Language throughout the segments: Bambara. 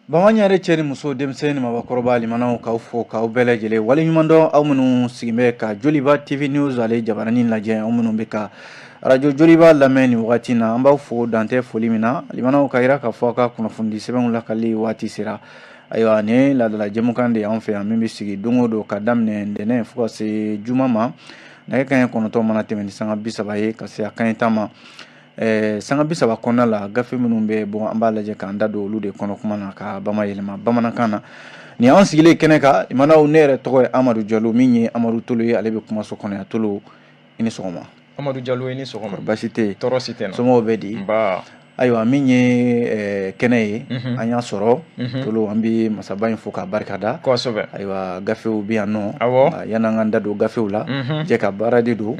Bamaɲare cɛ ni muso denmisɛnnin ni mabɔkɔrɔba limanaw k'aw fo k'aw bɛɛ lajɛlen waleɲumandɔn aw minnu sigilen ka Joliba TV News ale jabaranin lajɛ aw minnu bɛ ka radio Joliba lamɛn nin wagati in na an b'aw fo dantɛ foli min na limanaw ka yira k'a fɔ ka kunnafoni sɛbɛnw lakali waati sera ayiwa ni laadala jɛmukan de y'an fɛ yan min bɛ sigi don o don ka daminɛ ntɛnɛn fo ka se juma ma nɛgɛ kanɲɛ 9 mana tɛmɛ ni sanga 30 ye ka se a kanɲɛ 10 ma sanga 30 kɔnɔna la gafe minnu bɛ bɔ an b'a lajɛ k'an da don olu de kɔnɔ kuma na ka bamayɛlɛma bamanankan na ni an sigilen kɛnɛ kan limanaw ne yɛrɛ tɔgɔ ye Amadu Jalo min ye Amadu Tolo ye ale bɛ kumaso kɔnɔ yan Tolo i ni sɔgɔma. Amadu Jalo i ni sɔgɔma. Basi tɛ yen. Tɔɔrɔ si tɛ n na. Somɔgɔw bɛ di. Nba. Ayiwa min ye kɛnɛ ye an y'a sɔrɔ Tolo an bɛ masaba in fo k'a barikada. Kosɛbɛ. Ayiwa gafew bɛ yan nɔ. Awɔ. Yan'an k'an da don gafew la jɛ ka baara de don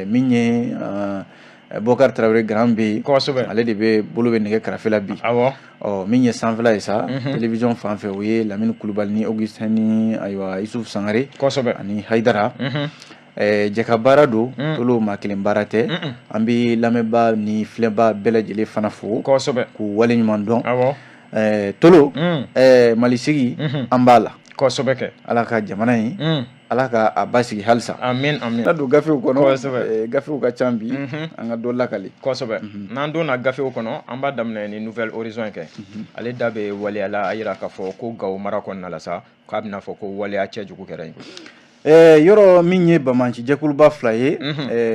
min ye Bokar Tarawele Grand bɛ yen. Kosɛbɛ. Ale de bɛ bolo bɛ nɛgɛ karafe la bi. Awɔ. Min ye sanfɛla ye sa télévision fan fɛ o ye Lamini Kulubali ni Augustin ni ayiwa Isuf Sangare. Kosɛbɛ. Ani Hayidara. Jɛ ka baara don Tolo maa kelen baara tɛ an bɛ lamɛnbaa ni filɛbaa bɛɛ lajɛlen fana fo Kosɛbɛ. k'u waleɲuman dɔn. Awɔ. Tolo Mali sigi an b'a la. Kosɛbɛ kɛ. Ala ka jamana in Ala ka a basigi halisa. Amin amin. Na don gafew kɔnɔ. Kosɛbɛ. Gafew ka ca bi an ka dɔ lakali. Kosɛbɛ. N'an donna gafew kɔnɔ an b'a daminɛ ni Nouvelle Horizon kɛ. Ale da bɛ waleya la a yira k'a fɔ ko Gawo mara kɔnɔna la sa k'a bɛna fɔ ko waleya cɛjugu kɛra yen. Yɔrɔ min ye Bamanci jɛkuluba fila ye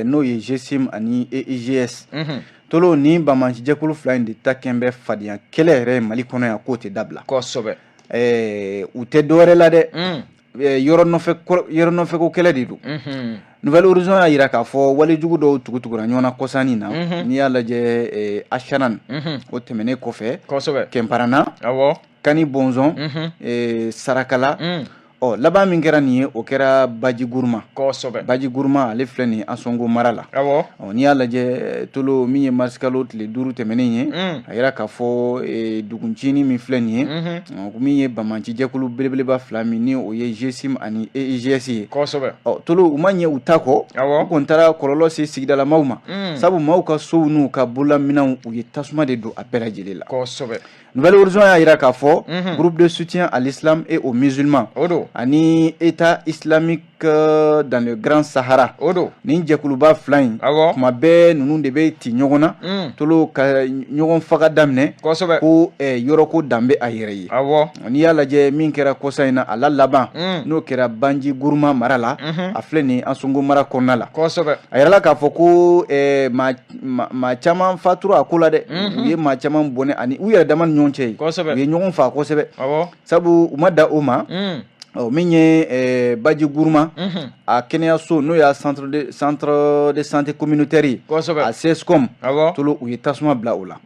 n'o ye GSIM ani EIGS. Tolo ni Bamanci jɛkulu fila in de ta kɛn bɛ fadenya kɛlɛ yɛrɛ Mali kɔnɔ yan k'o tɛ dabila. Kosɛbɛ. U tɛ dɔwɛrɛ la dɛ. Yɔrɔ nɔfɛ ko kɛlɛ de don. Nouvelle Horizon y'a yira k'a fɔ walejugu dɔw tugutugura ɲɔgɔn na kɔsannin na n'i y'a lajɛ Ashanan o tɛmɛnen kɔfɛ Kɛnparana Kani Bɔnzɔn Sarakala laban min kɛra nin ye o kɛra Baji Guruma. Kosɛbɛ. Baji Guruma ale filɛ nin ye Ansongo mara la. N'i y'a lajɛ Tolo min ye Marsikalo tile 5 tɛmɛnen ye a yira k'a fɔ duguncinin min filɛ nin ye min ye Bamanci jɛkulu belebeleba fila min ni o ye GSIM ani EIGS ye. Kosɛbɛ. Tolo u ma ɲɛ u ta kɔ u kɔni taara kɔlɔlɔ se sigidalamaw ma sabu maaw ka sow n'u ka bololaminɛnw u ye tasuma de don a bɛɛ lajɛlen la. Kosɛbɛ. Nouvelle Horizon y'a yira k'a fɔ groupe de soutien à l'islam et aux musulmans ani État islamique dans le Grand Sahara nin jɛkuluba fila in kuma bɛɛ ninnu de bɛ ti ɲɔgɔn na Tolo ka ɲɔgɔn faga daminɛ ko yɔrɔ ko danbe a yɛrɛ ye n'i y'a lajɛ min kɛra kɔsa in na a la laban n'o kɛra Banji Guruma mara la a filɛ nin Ansongo mara kɔnɔna la a yirala k'a fɔ ko maa caman fatura a ko la dɛ u ye maa caman bɔnɛ ani u yɛrɛ dama ni ɲɔgɔn cɛ u ye ɲɔgɔn faa kosɛbɛ sabu u ma da o ma min ye Baji Guruma a kɛnɛyaso n'o y'a centre de santé communautaire ye a CSCOM Tolo u ye tasuma bila o la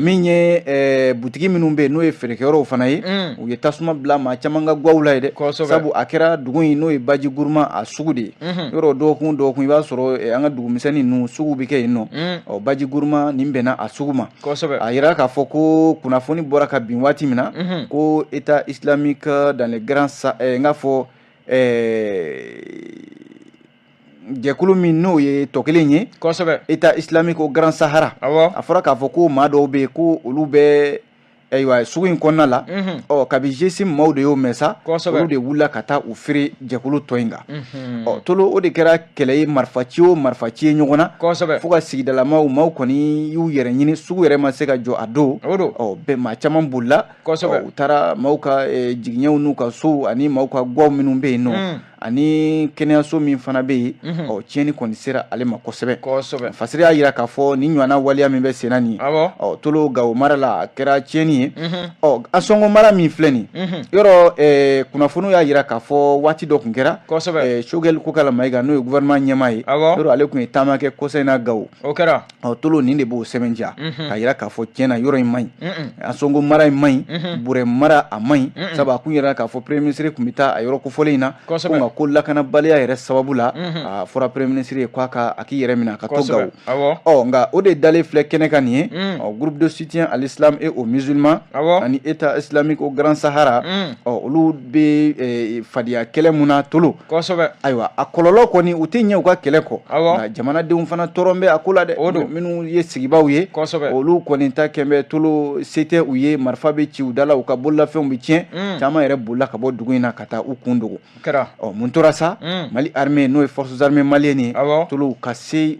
min ye butigi minnu bɛ yen n'o ye feerekɛyɔrɔw fana ye u ye tasuma bila maa caman ka gaw la ye dɛ sabu a kɛra dugu in n'o ye Baji Guruma a sugu de ye yɔrɔ dɔgɔkun i b'a sɔrɔ an ka dugumisɛnnin ninnu sugu bɛ kɛ yen nɔ Baji Guruma nin bɛnna a sugu ma a yira k'a fɔ ko kunnafoni bɔra ka bin waati min na ko État islamique dans le Grand n k'a fɔ jɛkulu min n'o ye tɔ kelen ye État islamique au Grand Sahara a fɔra k'a fɔ ko maa dɔw bɛ yen ko olu bɛ sugu in kɔnɔna la kabi GSIM maaw de y'o mɛn sa olu de wulila ka taa u feere jɛkulu tɔ in kan Tolo o de kɛra kɛlɛ ye marifaci o marifaci ye ɲɔgɔn na fo ka sigidalamaw maaw kɔni y'u yɛrɛ ɲini sugu yɛrɛ ma se ka jɔ a don bɛɛ maa caman bolila u taara maaw ka jigiɲɛw n'u ka sow ani maaw ka gaw minnu bɛ yen nɔ ani kɛnɛyaso min fana bɛ yen tiɲɛni kɔni sera ale ma kosɛbɛ fasiri y'a yira k'a fɔ nin ɲɔgɔnna waleya min bɛ senna nin ye Tolo Gawo mara la a kɛra tiɲɛni ye Ansongo mara min filɛ nin yɔrɔ kunnafoniw y'a yira k'a fɔ waati dɔ tun kɛra Choguel Kokala Mayiga n'o ye gouvernement ɲɛmaa ye yɔrɔ ale tun ye taama kɛ kɔsa in na Gawo Tolo nin de b'o sɛbɛntiya k'a yira k'a fɔ tiɲɛna yɔrɔ in man ɲi Ansongo mara in man ɲi Burɛ mara a man ɲi sabu a kun yira k'a fɔ premier ministre tun bɛ taa a yɔrɔ kofɔlen in na ko nka ko lakanabaliya yɛrɛ sababu la a fɔra premier ministre ye k'a ka a k'i yɛrɛ minɛ a ka to Gawo nka o de dalen filɛ kɛnɛ kan nin ye groupe de soutien à l'islam et aux musulmans ani état islamique au Grand Sahara olu bɛ fadenya kɛlɛ mun na tolo ayiwa a kɔlɔlɔ kɔni u tɛ ɲɛ u ka kɛlɛ kɔ nka jamanadenw fana tɔɔrɔ bɛ a ko la dɛ minnu ye sigibaaw ye olu kɔni ta kɛn bɛ tolo se tɛ u ye marifa bɛ ci u da la u ka bololafɛnw bɛ tiɲɛ caman yɛrɛ bolila ka bɔ dugu in na ka taa u kun dogo mun tora sa Mali armée n'o ye forces armées maliennes ye tolo u ka se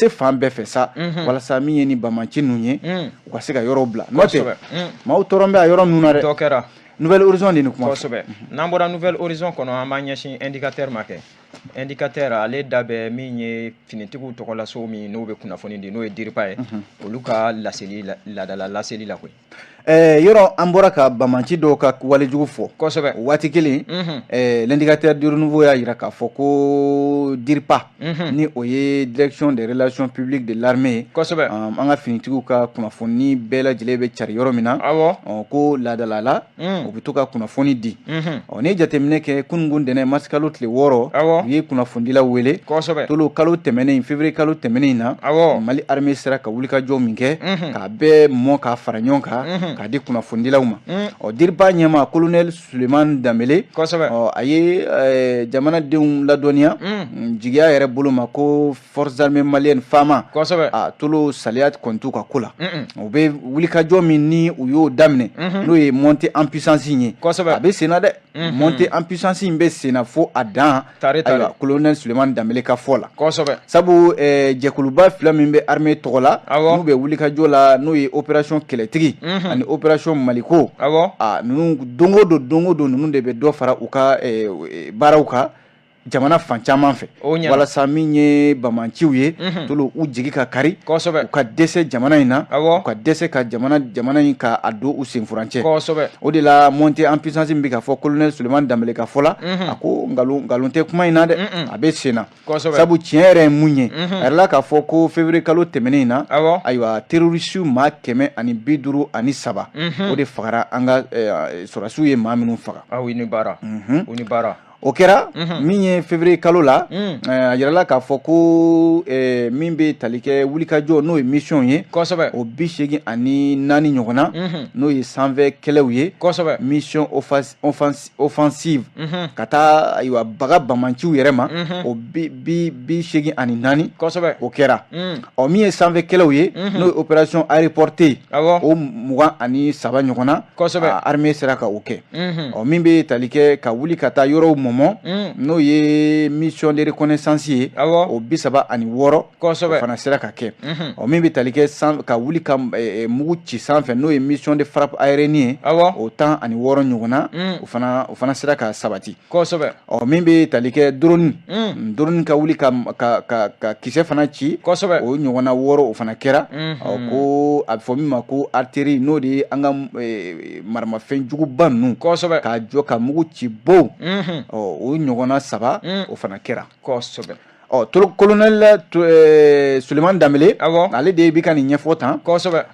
fan bɛɛ fɛ sa walasa min ye ni bamaci ninnu ye u ka se ka yɔrɔ bila n'o tɛ maaw tɔɔrɔ bɛ a yɔrɔ ninnu na dɛ Nouvelle Horizon de ni kuma n'an bɔra Nouvelle Horizon kɔnɔ an b'a ɲɛsin indicateur ma kɛ indicateur ale da bɛ min ye finitigiw tɔgɔlaso min n'o bɛ kunnafoni di n'o ye DIRPA ye olu ka laseli ladala laseli la koyi yɔrɔ an bɔra ka bamaci dɔw ka walejugu fɔ waati kelen l'indicateur du renouveau y'a jira k'a fɔ ko DIRPA ni o ye direction des relations publiques de l'armée an ka finitigiw ka kunnafoni bɛɛ lajɛlen bɛ cari yɔrɔ min na ko ladala la u bɛ to ka kunnafoni di ni jateminɛ kɛ kunungun ntɛnɛn mars kalo tile 6 u ye kunnafonidilaw wele tolo kalo tɛmɛnen février kalo tɛmɛnen na Mali armée sera ka wulikajɔ min kɛ k'a bɛɛ mɔ k'a fara ɲɔgɔn kan k'a di kunnafonidilaw ma DIRPA ɲɛma colonel Suleiman Danbele a ye jamanadenw ladɔnniya jigiya yɛrɛ bolo ma ko forces armées maliennes faama a tolo saliya kɔni t'u ka ko la u bɛ wulikajɔ min ni u y'o daminɛ n'o ye montée en puissance ye a bɛ sen na dɛ montée en puissance in bɛ sen na fo a dan ayiwa colonel Suleiman Danbele ka fɔ la sabu jɛkuluba fila min bɛ armée tɔgɔ la n'u bɛ wulikajɔ la n'o ye opération kɛlɛtigi ani opération Maliko ninnu don o don ninnu de bɛ dɔ fara u ka baaraw kan jamana fan caman fɛ walasa min ye bamaciw ye tolo u jigi ka kari u ka dɛsɛ jamana in na u ka dɛsɛ ka jamana in ka a don u sen furancɛ o de la montée en puissance min bɛ ka fɔ colonel Suleiman Danbele ka fɔ la a ko nkalon tɛ kuma in na dɛ a bɛ sen na sabu tiɲɛ yɛrɛ ye mun ye a yɛrɛ la k'a fɔ ko février kalo tɛmɛnen in na ayiwa terroriste maa 153 o de fagara an ka sɔrɔdasiw ye maa minnu faga o kɛra min ye février kalo la a yirala k'a fɔ ko min bɛ tali kɛ wulikajɔ n'o ye mission ye o 84 ɲɔgɔn na n'o ye sanfɛ kɛlɛw ye mission offensive ka taa ayiwa baga bamaciw yɛrɛ ma o 84 o kɛra min ye sanfɛ kɛlɛw ye n'o ye opération aéroportée o 23 ɲɔgɔn na armée sera ka o kɛ min bɛ tali kɛ ka wuli ka taa yɔrɔw n'o ye mission de reconnaissance ye o 36 o fana sera ka kɛ min bɛ tali kɛ ka wuli ka mugu ci sanfɛ n'o ye mission de frappe aérienne ye o 16 ɲɔgɔn na o fana sera ka sabati min bɛ tali kɛ drone ka wuli ka kisɛ fana ci o ɲɔgɔn na 6 o fana kɛra ko a bɛ fɔ min ma ko artillerie n'o de ye an ka maramafɛn juguba ninnu k'a jɔ ka mugu ci bo o ɲɔgɔnna 3 o fana kɛra colonel Suleiman Danbele ale de bɛ ka nin ɲɛfɔ tan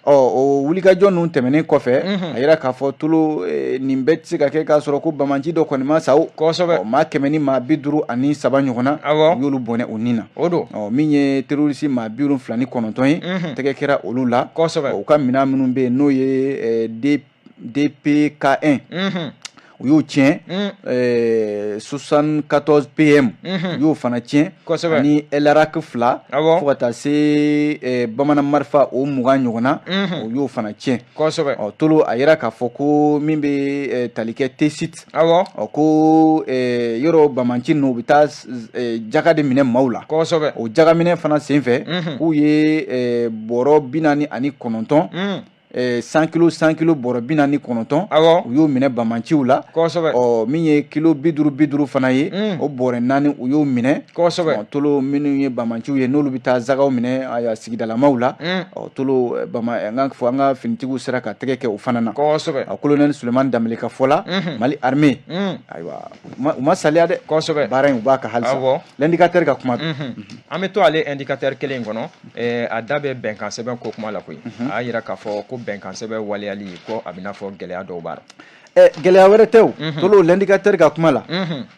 o wulikajɔ ninnu tɛmɛnen kɔfɛ a yira k'a fɔ tolo nin bɛɛ tɛ se ka kɛ k'a sɔrɔ ko bamaci dɔ kɔni ma sa maa 100 ni maa 53 ɲɔgɔn na u y'olu bɔnɛ o nin na min ye terroriste maa 79 ye tɛgɛ kɛra olu la u ka minɛn minnu bɛ yen n'o ye DPK1 u y'o tiɲɛ 74 PM u y'o fana tiɲɛ ani LRAC 2 fo ka taa se bamanan marifa o 20 ɲɔgɔn na u y'o fana tiɲɛ tolo a yira k'a fɔ ko min bɛ tali kɛ T-site ko yɔrɔ bamaci ninnu u bɛ taa jaga de minɛ maaw la o jaga minɛ fana senfɛ k'u ye bɔrɔ 49 100 kilo bɔrɔ 49 u y'o minɛ bamaciw la min ye kilo 50 fana ye o bɔrɛ 4 u y'o minɛ tolo minnu ye bamaciw ye n'olu bɛ taa zagaw minɛ sigidalamaw la tolo an ka finitigiw sera ka tɛgɛ kɛ o fana na colonel Suleiman Danbele ka fɔ la Mali armée ayiwa u ma saliya dɛ baara in u b'a ka halisa l'indicateur ka kuma an bɛ to ale indicateur kelen in kɔnɔ a da bɛ bɛnkan sɛbɛn ko kuma la koyi a y'a yira k'a fɔ ko ko bɛnkan sɛbɛn waleyali ko a bɛ n'a fɔ gɛlɛya dɔw b'a la. Gɛlɛya wɛrɛ tɛ o tolo l'indicateur ka kuma la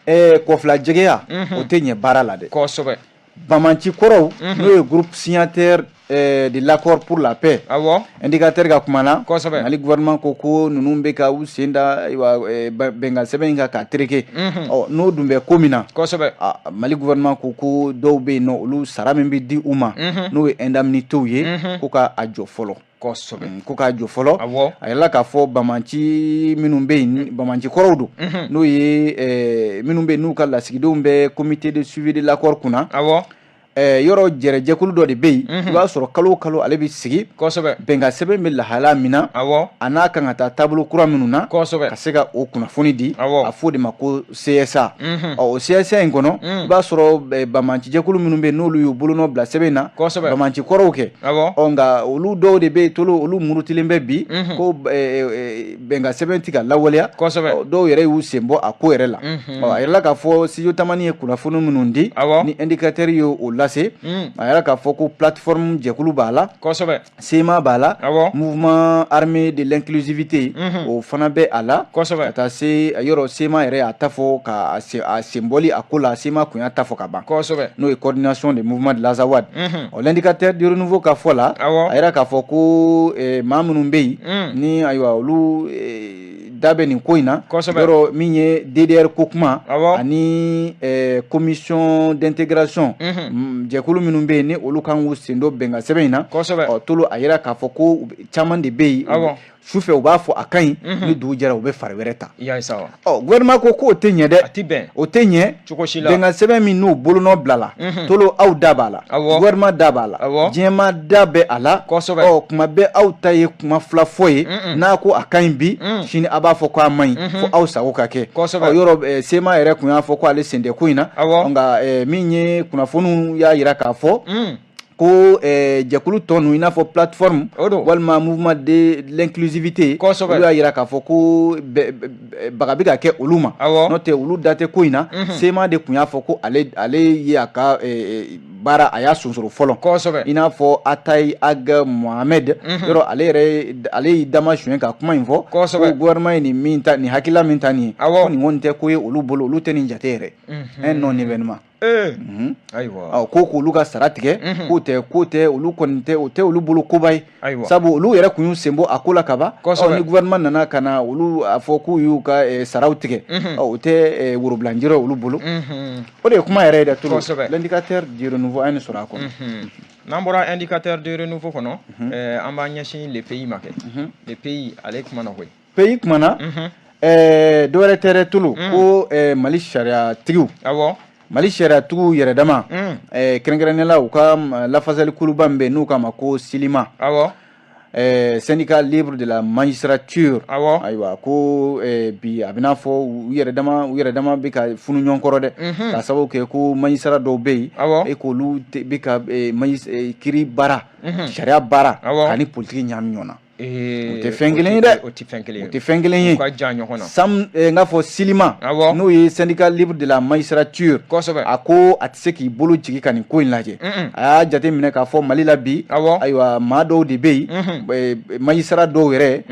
kɔfila jɛgɛya o tɛ ɲɛ baara la dɛ kosɛbɛ bamanci kɔrɔw n'o ye groupe signataire de l'accord pour la paix indicateur ka kuma na Mali gouvernement ko ninnu bɛ ka u sen da bɛnkan sɛbɛn in kan ka tereke n'o dun bɛ ko min na Mali gouvernement ko dɔw bɛ yen nɔ olu sara min bɛ di u ma n'o ye indemnités ye ko ka a jɔ fɔlɔ ko k'a jɔ fɔlɔ a yɛlɛla k'a fɔ bamanci minnu bɛ yen bamanci kɔrɔw don n'o ye minnu bɛ yen n'u ka lasigidenw bɛ comité de suivi de l'accord kunna yɔrɔ jɛrɛjɛkulu dɔ de bɛ yen i b'a sɔrɔ kalo o kalo ale bɛ sigi bɛnkan sɛbɛn bɛ lahala min na a n'a kan ka taa taabolo kura minnu na ka se ka o kunnafoni di a fɔ o de ma ko CSA o CSA in kɔnɔ i b'a sɔrɔ bamancijɛkulu minnu bɛ yen n'olu y'u bolonɔ bila sɛbɛn na bamanci kɔrɔw kɛ nka olu dɔw de bɛ yen tolo olu murutilen bɛ bi ko bɛnkan sɛbɛn tɛ ka lawaleya dɔw yɛrɛ y'u sen bɔ a ko yɛrɛ la a yɛrɛla k'a fɔ studio tamani ye kunnafoni minnu di ni indicateur ye o lase a yɛrɛ k'a fɔ ko plateforme jɛkulu b'a la SEMA b'a la mouvement armé de l'inclusivité o fana bɛ a la ka taa se yɔrɔ SEMA yɛrɛ y'a ta fɔ ka a senbɔli a ko la SEMA kun y'a ta fɔ ka ban n'o ye coordination des mouvements de l'Azawad l'indicateur du renouveau ka fɔ la a yɛrɛ k'a fɔ ko maa minnu bɛ yen ni ayiwa olu da bɛ nin ko in na yɔrɔ min ye DDR ko kuma ani commission d'intégration jɛkulu minnu bɛ yen ni olu kan k'u sen don bɛnkan sɛbɛn in na tolo a yira k'a fɔ ko caman de bɛ yen sufɛ u b'a fɔ a ka ɲi ni dugu jɛra u bɛ fari wɛrɛ ta gouvernement ko k'o tɛ ɲɛ dɛ o tɛ ɲɛ bɛnkan sɛbɛn min n'o bolonɔ bilala tolo aw da b'a la gouvernement da b'a la diɲɛma da bɛ a la kuma bɛɛ aw ta ye kuma fila fɔ ye n'a ko a ka ɲi bi sini a b'a fɔ ko a man ɲi fo aw sago ka kɛ yɔrɔ SEMA yɛrɛ kun y'a fɔ ko ale sen tɛ ko in na nka min ye kunnafoniw y'a yira k'a fɔ ko jɛkulu tɔ ninnu i n'a fɔ plateforme walima mouvement de l'inclusivité olu y'a yira k'a fɔ ko baga bɛ ka kɛ olu ma n'o tɛ olu da tɛ ko in na SEMA de kun y'a fɔ ko ale ye a ka baara a y'a sonsoro fɔlɔ i n'a fɔ Atayi Aga Mohamed yɔrɔ ale y'i dama suɲɛ ka kuma in fɔ ko gouvernement ye nin hakilila min ta nin ye ko nin kɔni tɛ ko ye olu bolo olu tɛ nin jate yɛrɛ un non événement ko k'olu ka sara tigɛ k'o tɛ olu kɔni tɛ o tɛ olu bolo koba ye sabu olu yɛrɛ kun y'u sen bɔ a ko la kaban ni gouvernement nana ka na olu a fɔ k'u y'u ka saraw tigɛ o tɛ worobilanjira olu bolo o de ye kuma yɛrɛ ye dɛ tolo l'indicateur du renouveau an ye nin sɔrɔ a kɔnɔ n'an bɔra indicateur de renouveau kɔnɔ an b'a ɲɛsin le pays ma kɛ le pays ale kumana koyi pays kumana dɔwɛrɛ tɛ dɛ tolo ko Mali sariyatigiw Mali sariyatigiw yɛrɛ dama kɛrɛnkɛrɛnnenya u ka lafasali kuluba min bɛ yen n'u k'a ma ko Silima syndicat libre de la magistrature ayiwa ko bi a bɛ n'a fɔ u yɛrɛ dama bɛ ka funu ɲɔgɔn kɔrɔ dɛ k'a sababu kɛ ko magistrat dɔw bɛ yen e k'olu bɛ ka kiiri baara sariya baara k'ani politiki ɲagami ɲɔgɔn na o tɛ fɛn kelen ye dɛ o tɛ fɛn kelen ye n k'a fɔ Silima n'o ye syndicat libre de la magistrature a ko a tɛ se k'i bolo jigi ka nin ko in lajɛ a y'a jate minɛ k'a fɔ Mali la bi ayiwa maa dɔw de bɛ yen magistrat dɔw yɛrɛ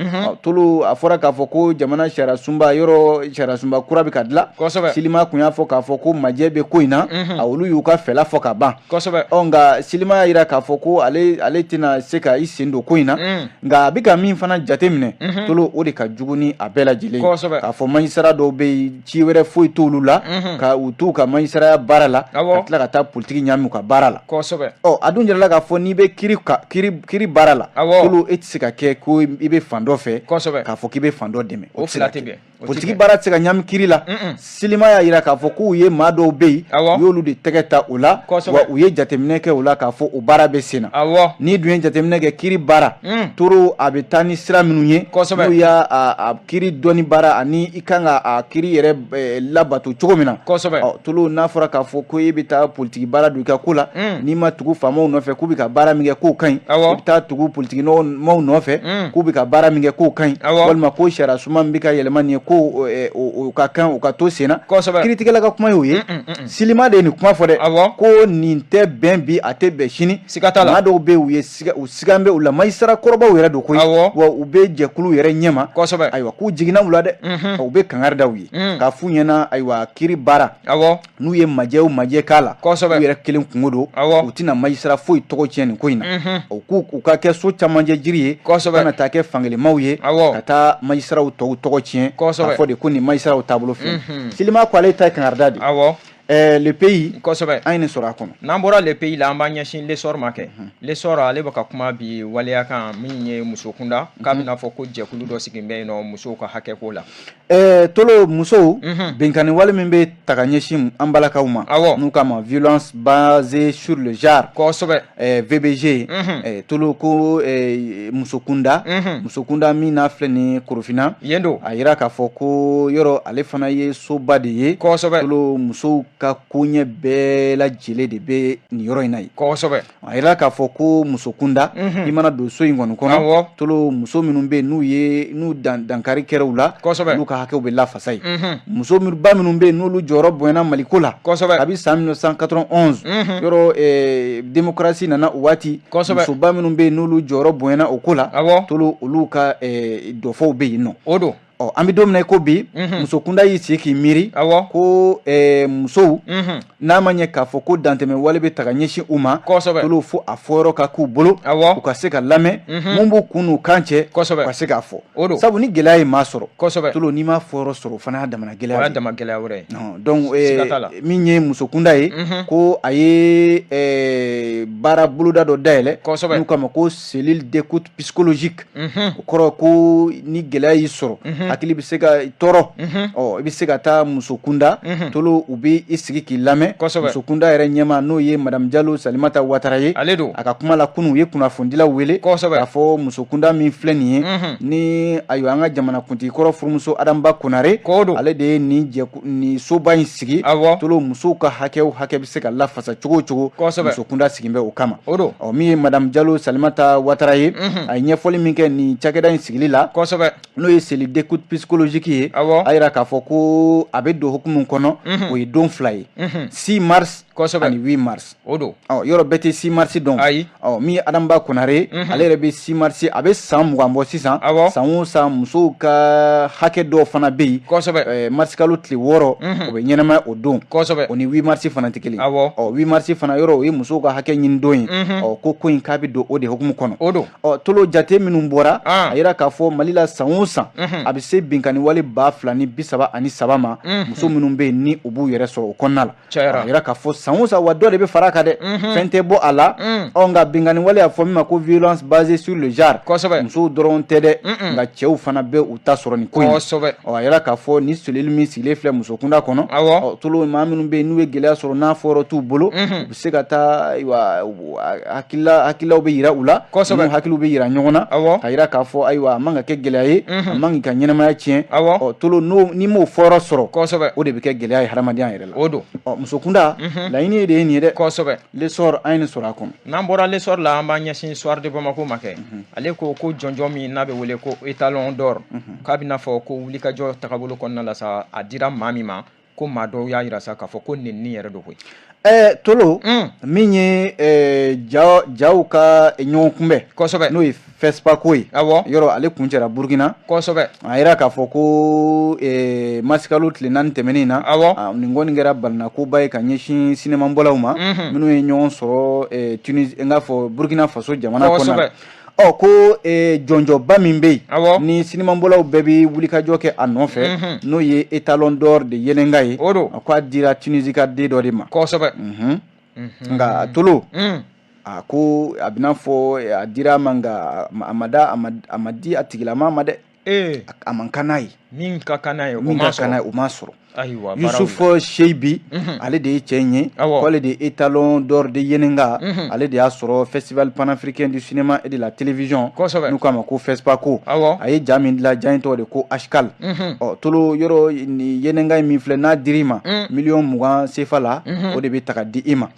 tolo a fɔra k'a fɔ ko jamana sariya sunba yɔrɔ sariya sunba kura bɛ ka dilan Silima kun y'a fɔ k'a fɔ ko majɛ bɛ ko in na olu y'u ka fɛla fɔ ka ban nka Silima y'a jira k'a fɔ ko ale tɛna se ka i sen don ko in na nka bɛ ka min fana jate minɛ tolo o de ka jugu ni a bɛɛ lajɛlen k'a fɔ magistrat dɔw bɛ yen ci wɛrɛ foyi t'olu la ka u t'u ka magistraya baara la ka tila ka taa politiki ɲagami u ka baara la a dun yɛrɛ la k'a fɔ n'i bɛ kiiri baara la tolo e tɛ se ka kɛ ko i bɛ fan dɔ fɛ k'a fɔ k'i bɛ fan dɔ dɛmɛ o tɛ se ka kɛ politiki baara tɛ se ka ɲagami kiiri la Silima y'a jira k'a fɔ k'u ye maa dɔw bɛ yen u y'olu de tɛgɛ ta o la wa u ye jateminɛ kɛ o la k'a fɔ o baara bɛ sen na n'i dun ye jateminɛ kɛ kiiri baara toro a bɛ taa ni sira minnu ye n'u y'a kiiri dɔnni baara ani i kan ka a kiiri yɛrɛ labato cogo min na tolo n'a fɔra k'a fɔ ko e bɛ taa politiki baara don i ka ko la n'i ma tugu faamaw nɔfɛ k'u bɛ ka baara min kɛ k'o ka ɲi i bɛ taa tugu politiki maaw nɔfɛ k'u bɛ ka baara min kɛ k'o ka ɲi walima ko sariya suma min bɛ ka yɛlɛma nin ye ko o ka kan o ka to sen na kiiritigɛla ka kuma y'o ye Silima de ye nin kuma fɔ dɛ ko nin tɛ bɛn bi a tɛ bɛn sini maa dɔw bɛ yen u sigan bɛ u la magistrat kɔrɔbaw yɛrɛ don koyi ye wa u bɛ jɛkulu yɛrɛ ɲɛma ayiwa k'u jiginna u la dɛ u bɛ kangari da u ye k'a f'u ɲɛna ayiwa kiiri baara n'u ye majɛ k'a la u yɛrɛ kelen kungo don u tɛna magistrat foyi tɔgɔ tiɲɛ nin ko in na u ka kɛ so camancɛ jiri ye kana taa kɛ fankelen ye ka taa magistrat tɔgɔ tiɲɛ k'a fɔ de ko nin magistrat taabolo filɛ Silima ko ale ta ye kangarida de le pays an ye nin sɔrɔ a kɔnɔ n'an bɔra le pays la an b'an ɲɛsin l'essor ma kɛ l'essor ale bɛ ka kuma bi waleya kan min ye muso kunda k'a bɛna fɔ ko jɛkulu dɔ sigilen bɛ yen nɔ musow ka hakɛko la tolo musow bɛnkanni wale min bɛ ta ka ɲɛsin an balakaw ma n'u k'a ma violence basée sur le genre VBG tolo ko muso kunda min n'a filɛ ni Korofina yen don a yira k'a fɔ ko yɔrɔ ale fana ye soba de ye tolo musow ka koɲɛ bɛɛ lajɛlen de bɛ nin yɔrɔ in na ye a yira k'a fɔ ko muso kunda i mana don so in kɔni kɔnɔ tolo muso minnu bɛ n'u dankari kɛra u la n'u ka hakɛw bɛ lafasa ye muso ba minnu bɛ n'olu jɔyɔrɔ bonyana Maliko la kabi san 1991 yɔrɔ démocratie nana o waati musoba minnu bɛ n'olu jɔyɔrɔ bonyana o ko la tolo olu ka dɔfɔw bɛ yen nɔ an bɛ don min na ko bi muso kunda y'i sigi k'i miiri ko musow n'a ma ɲɛ k'a fɔ ko dantɛmɛ wale bɛ ta ka ɲɛsin u ma tolo fo a fɔyɔrɔ ka k'u bolo u ka se ka lamɛn mun b'u kun n'u kan cɛ u ka se k'a fɔ sabu ni gɛlɛya ye maa sɔrɔ tolo n'i ma fɔyɔrɔ sɔrɔ o fana y'a damana gɛlɛya wɛrɛ donc min ye muso kunda ye ko a ye baara boloda dɔ dayɛlɛ n'u k'a ma ko cellule d'écoute psychologique o kɔrɔ ko ni gɛlɛya y'i sɔrɔ hakili bɛ se ka tɔɔrɔ i bɛ se ka taa muso kunda tolo u bɛ i sigi k'i lamɛn muso kunda yɛrɛ ɲɛma n'o ye madame Jalo Salimata Ouattara ye a ka kuma la kunun u ye kunnafonidilaw wele k'a fɔ muso kunda min filɛ nin ye ni ayiwa an ka jamana kuntigi kɔrɔ furumuso Adama Konare ale de ye nin soba in sigi tolo musow ka hakɛ bɛ se ka lafasa cogo o cogo muso kunda sigin bɛ o kama min ye madame Jalo Salimata Ouattara ye a ye ɲɛfɔli min kɛ nin cakɛda in sigili la n'o ye cellule d'écoute psychologique ye a yira k'a fɔ ko a bɛ don hukumu kɔnɔ o ye don 2 ye 6 mars ani 8 mars yɔrɔ bɛɛ tɛ 6 mars dɔn min ye Adama Konare ale yɛrɛ bɛ 6 mars a bɛ san 20 bɔ sisan san o san musow ka hakɛ dɔw fana bɛ yen mars kalo tile 6 o bɛ ɲɛnamaya o don o ni 8 mars fana tɛ kelen 8 mars fana yɔrɔ o ye musow ka hakɛ ɲini don ye ko in k'a bɛ don o de hukumu kɔnɔ tolo jate minnu bɔra a yira k'a fɔ Mali la san o san a bɛ se binkani wale 2033 ma muso minnu bɛ yen ni u b'u yɛrɛ sɔrɔ o kɔnɔna la a yira k'a fɔ san o san wa dɔ de bɛ fara kan dɛ fɛn tɛ bɔ a la nka binkani wale y'a fɔ min ma ko violence basée sur le genre musow dɔrɔn tɛ dɛ nka cɛw fana bɛ u ta sɔrɔ nin ko in a yira k'a fɔ ni cellule min sigilen filɛ muso kunda kɔnɔ tolo maa minnu bɛ yen n'u ye gɛlɛya sɔrɔ n'a fɔyɔrɔ t'u bolo u bɛ se ka taa hakililaw bɛ yira u la n'u hakiliw bɛ yira ɲɔgɔn na ka yira k'a fɔ ayiwa a man ka kɛ gɛlɛya ye a man ka ɲɛnamaya tiɲɛ tolo ni m'o fɔyɔrɔ sɔrɔ o de bɛ kɛ gɛlɛya ye hadamadenya yɛrɛ la muso kunda laɲini de ye nin ye dɛ l'essor an ye nin sɔrɔ a kɔnɔ n'an bɔra l'essor la an b'an ɲɛsin soir de Bamako ma kɛ ale ko jɔnjɔn min n'a bɛ wele ko étalon d'or k'a bɛ n'a fɔ ko wulikajɔ tagabolo kɔnɔna la sa a dira maa min ma ko maa dɔw y'a yira sa k'a fɔ ko nin yɛrɛ do koyi tolo min ye jaw ka ɲɔgɔn kunbɛn n'o ye FESPA ko ye yɔrɔ ale kun cɛra Burkina a yira k'a fɔ ko mars kalo tile 4 tɛmɛnen na nin kɔni kɛra balinakoba ye ka ɲɛsin sinɛmabɔlaw ma minnu ye ɲɔgɔn sɔrɔ Tunisie n k'a fɔ Burkina Faso jamana kɔnɔna ko jɔnjɔba min bɛ yen ni sinimabɔlaw bɛɛ bɛ wulikajɔ kɛ a nɔfɛ n'o ye étalon d'or de Yelenga ye a ko a dira Tunisie ka den dɔ de ma nka tolo ko a bɛna fɔ a dira a ma nka a ma di a tigilama ma dɛ a man kan n'a ye min ka kan n'a ye o ma sɔrɔ Yusufu Seibi ale de ye cɛ in ye k'ale de ye étalon d'or de Yelenga ale de y'a sɔrɔ festival panafricain du cinéma et de la télévision n'u k'a ma ko FESPA ko a ye ja min dilan ja in tɔgɔ de ko Ashkal tolo yɔrɔ ni Yelenga min filɛ n'a dir'i ma $20,000 CFA la o de bɛ ta ka di i ma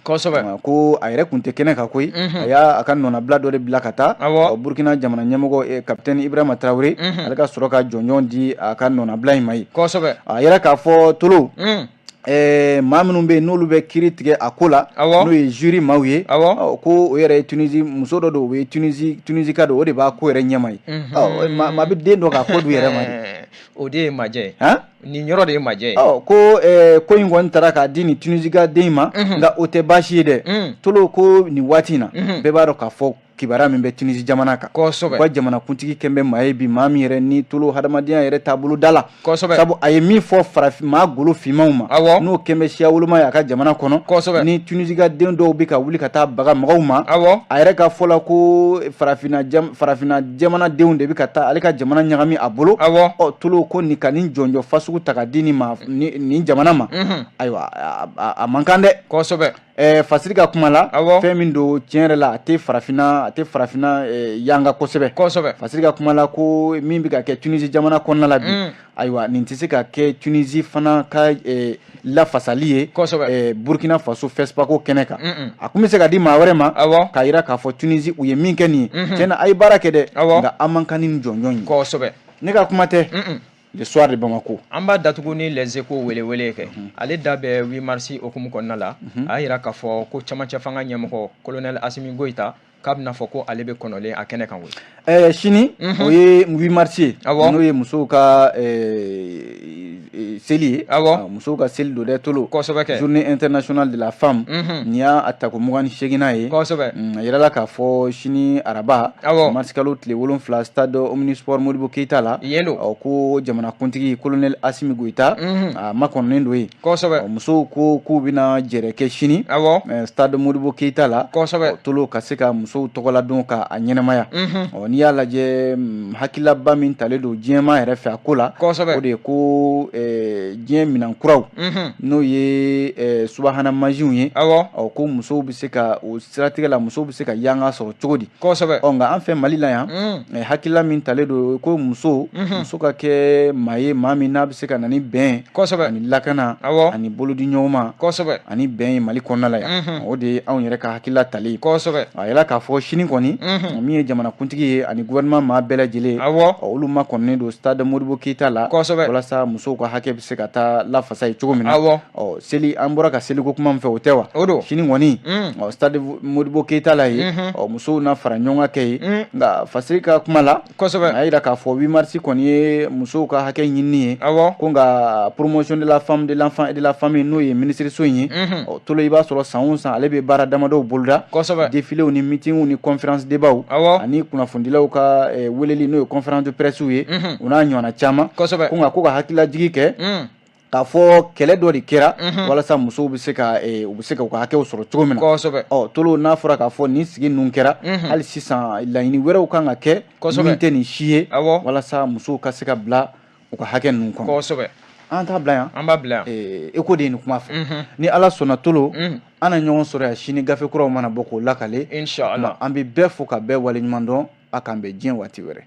ko a yɛrɛ kun tɛ kɛnɛ kan koyi a y'a ka nɔnabila dɔ de bila ka taa Burkina jamana ɲɛmɔgɔ capitaine Ibrahima Traoré ale ka sɔrɔ ka jɔnjɔn di a ka nɔnabila in ma ye a yɛrɛ k'a fɔ tolo maa minnu bɛ yen n'olu bɛ kiiri tigɛ a ko la n'o ye jury maaw ye ko o yɛrɛ ye Tunisie muso dɔ don o ye Tunisie ka don o de b'a ko yɛrɛ ɲɛma ye maa bɛ den dɔ k'a ko du yɛrɛ ma de o de ye majɛ nin yɔrɔ de ye majɛ ko in kɔni taara k'a di nin Tunisie ka den ma nka o tɛ baasi ye dɛ tolo ko nin waati in na bɛɛ b'a dɔn k'a fɔ kibaruya min bɛ Tunisie jamana kan u ka jamanakuntigi kɛn bɛ maa ye bi maa min yɛrɛ ni tolo hadamadenya yɛrɛ taabolo da la sabu a ye min fɔ farafin maa golo finmanw ma n'o kɛn bɛ siya woloma ye a ka jamana kɔnɔ ni Tunisie ka den dɔw bɛ ka wuli ka taa baga mɔgɔw ma a yɛrɛ ka fɔ la ko farafinna jamanadenw de bɛ ka taa ale ka jamana ɲagami a bolo tolo ko nin ka nin jɔnjɔ fasugu ta ka di nin jamana ma ayiwa a man kan dɛ Fasiri ka kuma la fɛn min don tiɲɛ yɛrɛ la a tɛ farafinna yanga kosɛbɛ Fasiri ka kuma la ko min bɛ ka kɛ Tunisie jamana kɔnɔna la bi ayiwa nin tɛ se ka kɛ Tunisie fana ka lafasali ye Burkina Faso FESPACO kɛnɛ kan a kun bɛ se ka di maa wɛrɛ ma k'a jira k'a fɔ Tunisie u ye min kɛ nin ye tiɲɛna a ye baara kɛ dɛ nka an man kan ni jɔnjɔn ye ne ka kuma tɛ le soir de Bamako an b'a datugu ni les échos wele kɛ ale da bɛ 8 mars okumu kɔnɔna la a yira k'a fɔ ko camancɛ fanga ɲɛmɔgɔ colonel Assimi Goïta k'a bɛna fɔ ko ale bɛ kɔnɔlen a kɛnɛ kan koyi sini o ye 8 mars ye n'o ye musow ka seli ye musow ka seli don dɛ tolo journée internationale de la femme nin y'a ta ko 28nan ye a yirala k'a fɔ sini araba mars kalo tile 7 stade Omnisport Modibo Keita la ko jamanakuntigi colonel Assimi Goïta a makɔnɔnen don ye musow ko k'u bɛna jɛrɛ kɛ sini stade Modibo Keita la tolo ka se ka musow tɔgɔladon ka a ɲɛnamaya n'i y'a lajɛ hakilaba min talen don diɲɛma yɛrɛ fɛ a ko la o de ye ko diɲɛ minɛn kuraw n'o ye subahana mansiw ye ko musow bɛ se ka o siratigɛ la musow bɛ se ka yanga sɔrɔ cogo di nka an fɛ Mali la yan hakilila min talen don ko muso ka kɛ maa ye maa min n'a bɛ se ka na ni bɛn ani lakana ani bolodi ɲɔgɔnma ani bɛn ye Mali kɔnɔna la yan o de ye anw yɛrɛ ka hakilila tali a yɛlɛ k'a fɔ sini kɔni min ye jamanakuntigi ye ani gouvernement maa bɛɛ lajɛlen olu ma kɔnɔnen don stade Modibo Keita la walasa musow ka hakɛ bɛ se ka taa lafasa ye cogo min na seli an bɔra ka seliko kuma min fɛ o tɛ wa sini kɔni stade Modibo Keita la ye musow na fara ɲɔgɔn kɛ ye nka Fasiri ka kuma la a yira k'a fɔ 8 mars kɔni ye musow ka hakɛ ɲinini ye ko nka promotion de la femme de l'enfant et de la famille n'o ye ministériso in ye tolo i b'a sɔrɔ san o san ale bɛ baara damadɔw boloda défiléw ni meetingw ni conférence débatw ani kunnafonidilaw ka weleli n'o ye conférence de presse ye u n'a ɲɔgɔnna caman ko nka ko ka hakililajigi kɛ k'a fɔ kɛlɛ dɔ de kɛra walasa musow bɛ se ka u ka hakɛw sɔrɔ cogo min na tolo n'a fɔra k'a fɔ nin sigi ninnu kɛra hali sisan laɲini wɛrɛw kan ka kɛ min tɛ nin si ye walasa musow ka se ka bila u ka hakɛ ninnu kɔnɔ an t'a bila yan Eko de ye nin kuma fɔ ni Ala sɔnna tolo an na ɲɔgɔn sɔrɔ yan sini gafe kuraw mana bɔ k'o lakale inchallah an bɛ bɛɛ fo ka bɛɛ waleɲuman dɔn a k'an bɛn diɲɛ waati wɛrɛ